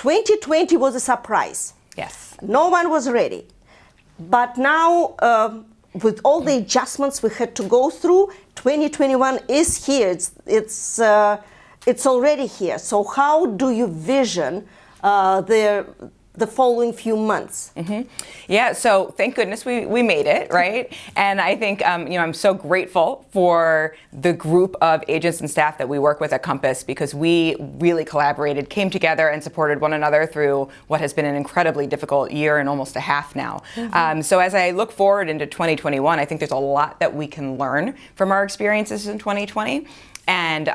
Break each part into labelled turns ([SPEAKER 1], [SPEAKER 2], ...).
[SPEAKER 1] 2020 was a surprise.
[SPEAKER 2] Yes.
[SPEAKER 1] No one was ready. But now, with all the adjustments we had to go through, 2021 is here. It's already here. So how do you vision the following few months?
[SPEAKER 2] Mm-hmm. Yeah, so thank goodness we made it, right? And I think I'm so grateful for the group of agents and staff that we work with at Compass, because we really collaborated, came together, and supported one another through what has been an incredibly difficult year and almost a half now. Mm-hmm. So as I look forward into 2021, I think there's a lot that we can learn from our experiences in 2020. And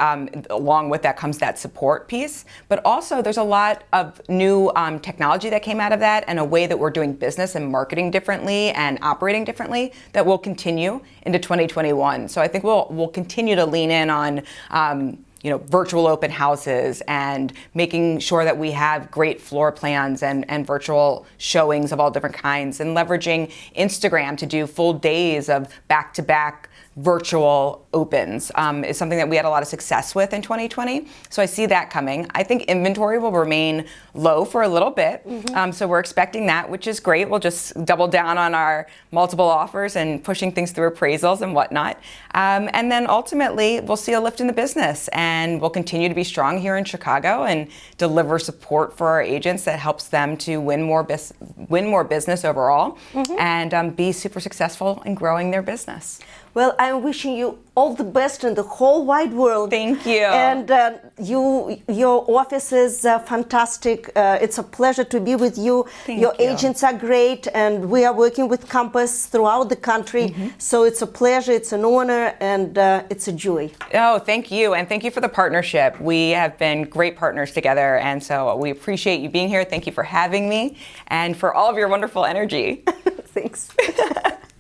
[SPEAKER 2] along with that comes that support piece. But also there's a lot of new technology that came out of that, and a way that we're doing business and marketing differently and operating differently that will continue into 2021. So I think we'll continue to lean in on virtual open houses and making sure that we have great floor plans and virtual showings of all different kinds, and leveraging Instagram to do full days of back-to-back virtual opens is something that we had a lot of success with in 2020. So I see that coming. I think inventory will remain low for a little bit. Mm-hmm. So we're expecting that, which is great. We'll just double down on our multiple offers and pushing things through appraisals and whatnot. And then ultimately, we'll see a lift in the business, and we'll continue to be strong here in Chicago and deliver support for our agents that helps them to win more business overall. Mm-hmm. And be super successful in growing their business.
[SPEAKER 1] Well, I'm wishing you all the best in the whole wide world.
[SPEAKER 2] Thank you.
[SPEAKER 1] And your office is fantastic. It's a pleasure to be with you.
[SPEAKER 2] Thank
[SPEAKER 1] your
[SPEAKER 2] you.
[SPEAKER 1] agents are great, and we are working with Compass throughout the country. Mm-hmm. So it's a pleasure, it's an honor, and it's a joy.
[SPEAKER 2] Oh, thank you. And thank you for the partnership. We have been great partners together, and so we appreciate you being here. Thank you for having me and for all of your wonderful energy.
[SPEAKER 1] Thanks.